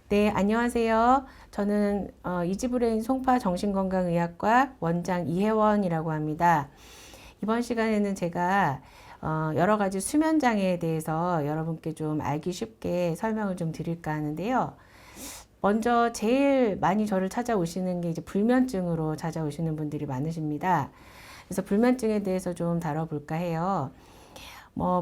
네, 안녕하세요. 저는 이지브레인 송파 정신건강의학과 원장 이혜원이라고 합니다. 이번 시간에는 제가 여러 가지 수면 장애에 대해서 여러분께 좀 알기 쉽게 설명을 좀 드릴까 하는데요. 먼저 제일 많이 저를 찾아오시는 게 이제 불면증으로 찾아오시는 분들이 많으십니다. 그래서 불면증에 대해서 좀 다뤄볼까 해요.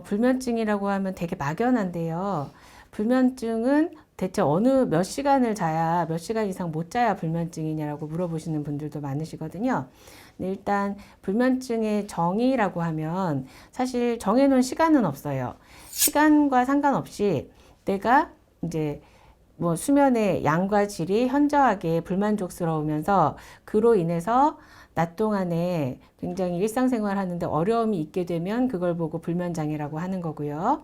불면증이라고 하면 되게 막연한데요. 불면증은 대체 어느 몇 시간을 자야, 몇 시간 이상 못 자야 불면증이냐라고 물어보시는 분들도 많으시거든요. 근데 일단 불면증의 정의라고 하면 사실 정해놓은 시간은 없어요. 시간과 상관없이 내가 이제 수면의 양과 질이 현저하게 불만족스러우면서 그로 인해서 낮 동안에 굉장히 일상생활 하는데 어려움이 있게 되면 그걸 보고 불면장애라고 하는 거고요.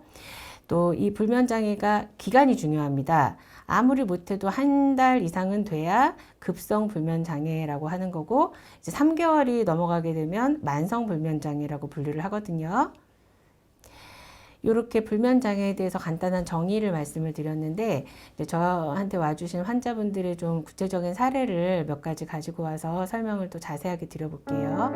또 이 불면장애가 기간이 중요합니다. 아무리 못해도 한 달 이상은 돼야 급성 불면장애라고 하는 거고, 이제 3개월이 넘어가게 되면 만성 불면장애라고 분류를 하거든요. 이렇게 불면장애에 대해서 간단한 정의를 말씀을 드렸는데, 이제 저한테 와주신 환자분들의 좀 구체적인 사례를 몇 가지 가지고 와서 설명을 또 자세하게 드려볼게요.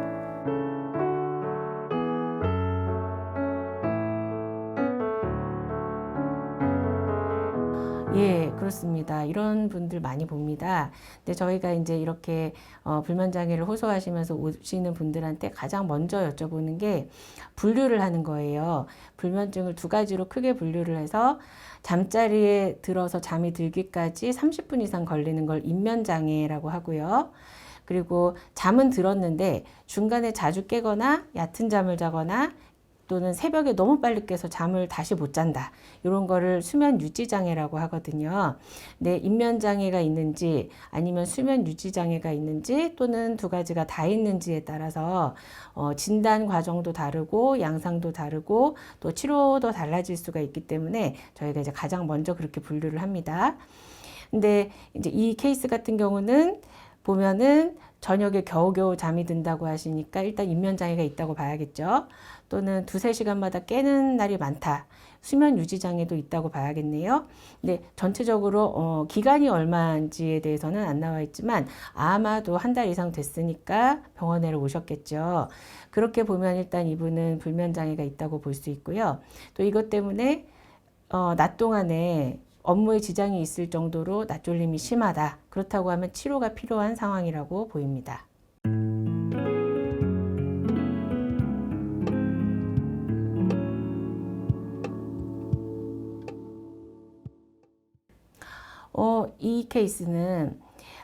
예, 그렇습니다. 이런 분들 많이 봅니다. 근데 저희가 이제 이렇게 불면장애를 호소하시면서 오시는 분들한테 가장 먼저 여쭤보는 게 분류를 하는 거예요. 불면증을 두 가지로 크게 분류를 해서 잠자리에 들어서 잠이 들기까지 30분 이상 걸리는 걸 입면장애라고 하고요. 그리고 잠은 들었는데 중간에 자주 깨거나 얕은 잠을 자거나 또는 새벽에 너무 빨리 깨서 잠을 다시 못 잔다. 이런 거를 수면 유지 장애라고 하거든요. 내 입면 장애가 있는지 아니면 수면 유지 장애가 있는지 또는 두 가지가 다 있는지에 따라서 진단 과정도 다르고 양상도 다르고 또 치료도 달라질 수가 있기 때문에 저희가 이제 가장 먼저 그렇게 분류를 합니다. 근데 이제 이 케이스 같은 경우는 보면은 저녁에 겨우겨우 잠이 든다고 하시니까 일단 입면장애가 있다고 봐야겠죠. 또는 두세 시간마다 깨는 날이 많다. 수면 유지 장애도 있다고 봐야겠네요. 근데 전체적으로 기간이 얼마인지에 대해서는 안 나와 있지만 아마도 한 달 이상 됐으니까 병원에 오셨겠죠. 그렇게 보면 일단 이분은 불면장애가 있다고 볼 수 있고요. 또 이것 때문에 낮 동안에 업무에 지장이 있을 정도로 낮졸림이 심하다. 그렇다고 하면 치료가 필요한 상황이라고 보입니다. 이 케이스는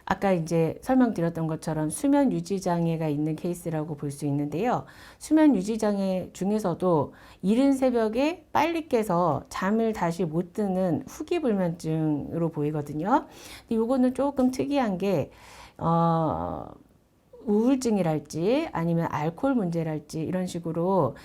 아까 이제 설명드렸던 것처럼 수면 유지 장애가 있는 케이스라고 볼 수 있는데요. 수면 유지 장애 중에서도 이른 새벽에 빨리 깨서 잠을 다시 못 드는 후기 불면증으로 보이거든요. 근데 요거는 조금 특이한 게 우울증이랄지 아니면 알코올 문제랄지 이런 식으로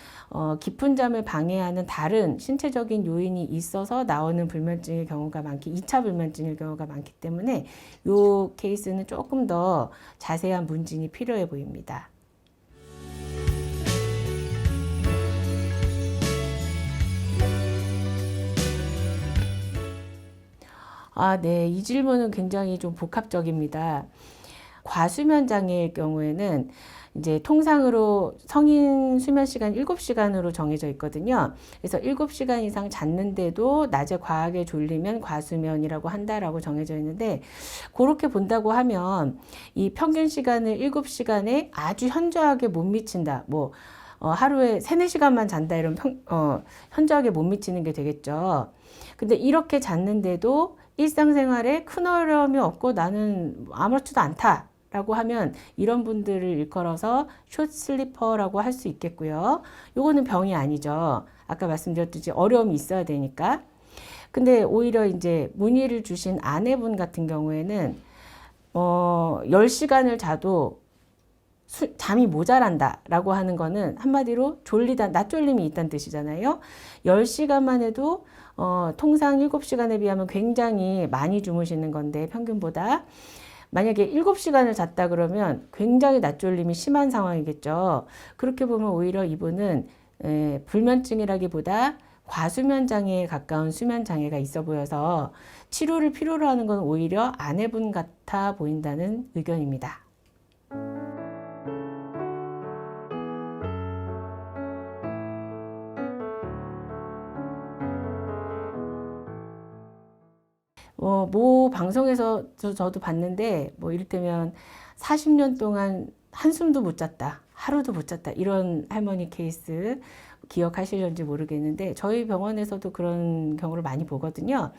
깊은 잠을 방해하는 다른 신체적인 요인이 있어서 나오는 불면증의 경우가 2차 불면증의 경우가 많기 때문에 이 케이스는 조금 더 자세한 문진이 필요해 보입니다. 네. 이 질문은 굉장히 좀 복합적입니다. 과수면 장애의 경우에는 이제 통상으로 성인 수면 시간 7시간으로 정해져 있거든요. 그래서 7시간 이상 잤는데도 낮에 과하게 졸리면 과수면이라고 한다라고 정해져 있는데, 그렇게 본다고 하면 이 평균 시간을 7시간에 아주 현저하게 못 미친다. 하루에 3, 4시간만 잔다 이러면 현저하게 못 미치는 게 되겠죠. 근데 이렇게 잤는데도 일상생활에 큰 어려움이 없고 나는 아무렇지도 않다 라고 하면 이런 분들을 일컬어서 숏슬리퍼라고 할 수 있겠고요. 요거는 병이 아니죠. 아까 말씀드렸듯이 어려움이 있어야 되니까. 근데 오히려 이제 문의를 주신 아내분 같은 경우에는 10시간을 자도 잠이 모자란다 라고 하는 거는 한마디로 졸리다, 낮졸림이 있다는 뜻이잖아요. 10시간만 해도 통상 7시간에 비하면 굉장히 많이 주무시는 건데 평균보다 만약에 7시간을 잤다 그러면 굉장히 낮졸림이 심한 상황이겠죠. 그렇게 보면 오히려 이분은 불면증이라기보다 과수면 장애에 가까운 수면 장애가 있어 보여서 치료를 필요로 하는 건 오히려 아내분 같아 보인다는 의견입니다. 모 방송에서 저도 봤는데, 뭐 이를테면 40년 동안 한숨도 못 잤다, 하루도 못 잤다, 이런 할머니 케이스 기억하실런지 모르겠는데, 저희 병원에서도 그런 경우를 많이 보거든요.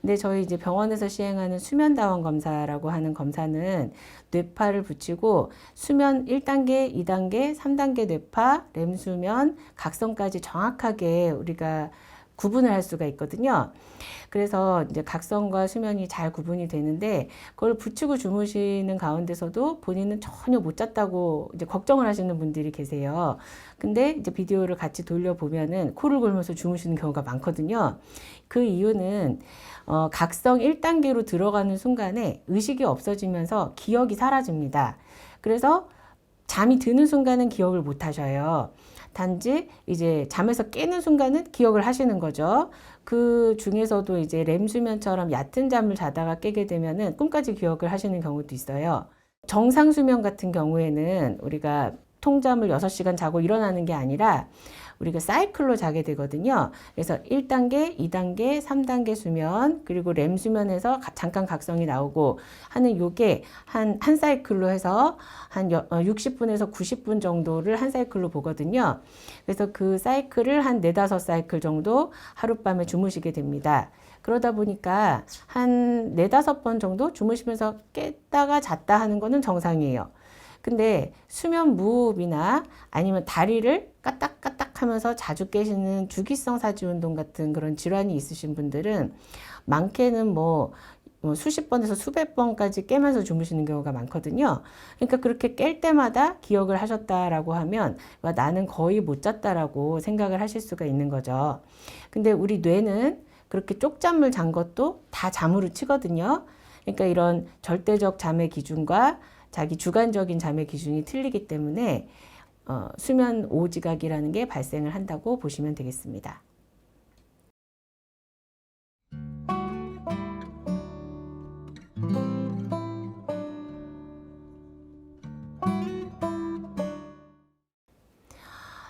근데 저희 이제 병원에서 시행하는 수면다원 검사라고 하는 검사는 뇌파를 붙이고 수면 1단계, 2단계, 3단계 뇌파, 렘수면, 각성까지 정확하게 우리가 구분을 할 수가 있거든요. 그래서 이제 각성과 수면이 잘 구분이 되는데, 그걸 붙이고 주무시는 가운데서도 본인은 전혀 못 잤다고 이제 걱정을 하시는 분들이 계세요. 근데 이제 비디오를 같이 돌려보면은 코를 골면서 주무시는 경우가 많거든요. 그 이유는 각성 1단계로 들어가는 순간에 의식이 없어지면서 기억이 사라집니다. 그래서 잠이 드는 순간은 기억을 못 하셔요. 단지 이제 잠에서 깨는 순간은 기억을 하시는 거죠. 그 중에서도 이제 렘 수면처럼 얕은 잠을 자다가 깨게 되면은 꿈까지 기억을 하시는 경우도 있어요. 정상 수면 같은 경우에는 우리가 통잠을 6시간 자고 일어나는 게 아니라 우리가 사이클로 자게 되거든요. 그래서 1단계, 2단계, 3단계 수면, 그리고 렘 수면에서 잠깐 각성이 나오고 하는 요게 한 사이클로 해서 한 60분에서 90분 정도를 한 사이클로 보거든요. 그래서 그 사이클을 한 4, 5사이클 정도 하룻밤에 주무시게 됩니다. 그러다 보니까 한 4, 5번 정도 주무시면서 깼다가 잤다 하는 거는 정상이에요. 근데 수면 무호흡이나 아니면 다리를 까딱까딱 하면서 자주 깨시는 주기성 사지 운동 같은 그런 질환이 있으신 분들은 많게는 뭐 수십 번에서 수백 번까지 깨면서 주무시는 경우가 많거든요. 그러니까 그렇게 깰 때마다 기억을 하셨다라고 하면 나는 거의 못 잤다라고 생각을 하실 수가 있는 거죠. 근데 우리 뇌는 그렇게 쪽잠을 잔 것도 다 잠으로 치거든요. 그러니까 이런 절대적 잠의 기준과 자기 주관적인 잠의 기준이 틀리기 때문에 수면 오지각이라는 게 발생을 한다고 보시면 되겠습니다.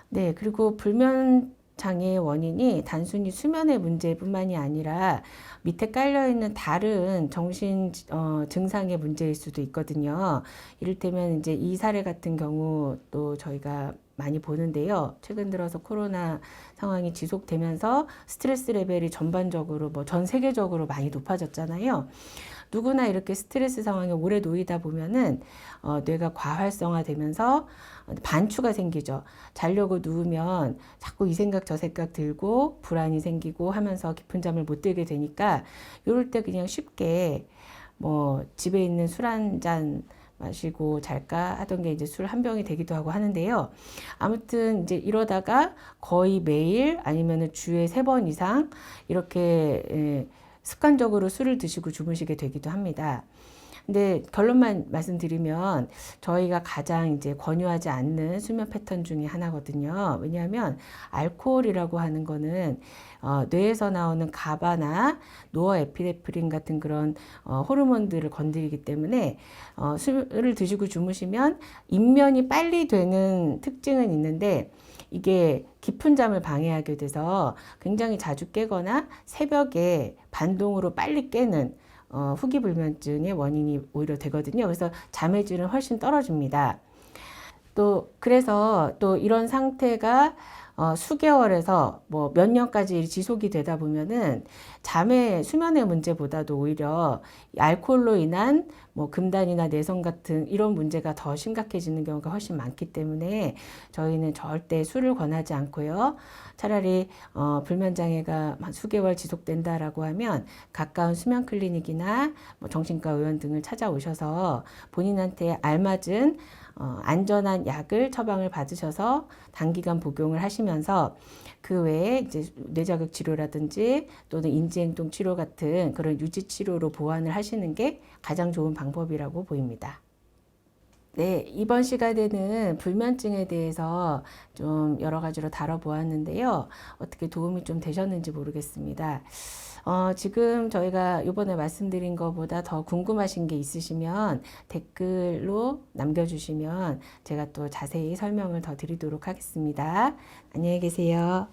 네, 그리고 불면 장애의 원인이 단순히 수면의 문제뿐만이 아니라 밑에 깔려있는 다른 정신 증상의 문제일 수도 있거든요. 이를테면 이제 이 사례 같은 경우도 저희가 많이 보는데요. 최근 들어서 코로나 상황이 지속되면서 스트레스 레벨이 전반적으로 전 세계적으로 많이 높아졌잖아요. 누구나 이렇게 스트레스 상황에 오래 놓이다 보면은 뇌가 과활성화되면서 반추가 생기죠. 자려고 누우면 자꾸 이 생각 저 생각 들고 불안이 생기고 하면서 깊은 잠을 못 들게 되니까 이럴 때 그냥 쉽게 집에 있는 술 한 잔 마시고 잘까 하던 게 이제 술 한 병이 되기도 하고 하는데요. 아무튼 이제 이러다가 거의 매일 아니면은 주에 3번 이상 이렇게 습관적으로 술을 드시고 주무시게 되기도 합니다. 근데 결론만 말씀드리면 저희가 가장 이제 권유하지 않는 수면 패턴 중에 하나거든요. 왜냐하면 알코올이라고 하는 거는 뇌에서 나오는 가바나 노어에피네프린 같은 그런 호르몬들을 건드리기 때문에 술을 드시고 주무시면 입면이 빨리 되는 특징은 있는데 이게 깊은 잠을 방해하게 돼서 굉장히 자주 깨거나 새벽에 반동으로 빨리 깨는 후기불면증의 원인이 오히려 되거든요. 그래서 잠의 질은 훨씬 떨어집니다. 그래서 또 이런 상태가 수개월에서 몇 년까지 지속이 되다 보면은 수면의 문제보다도 오히려 알코올로 인한 금단이나 내성 같은 이런 문제가 더 심각해지는 경우가 훨씬 많기 때문에 저희는 절대 술을 권하지 않고요. 차라리 불면장애가 수개월 지속된다라고 하면 가까운 수면 클리닉이나 정신과 의원 등을 찾아오셔서 본인한테 알맞은 안전한 약을 처방을 받으셔서 단기간 복용을 하시면서 그 외에 이제 뇌자극 치료라든지 또는 인지행동 치료 같은 그런 유지 치료로 보완을 하시는 게 가장 좋은 방법이라고 보입니다. 네, 이번 시간에는 불면증에 대해서 좀 여러 가지로 다뤄보았는데요. 어떻게 도움이 좀 되셨는지 모르겠습니다. 지금 저희가 이번에 말씀드린 것보다 더 궁금하신 게 있으시면 댓글로 남겨주시면 제가 또 자세히 설명을 더 드리도록 하겠습니다. 안녕히 계세요.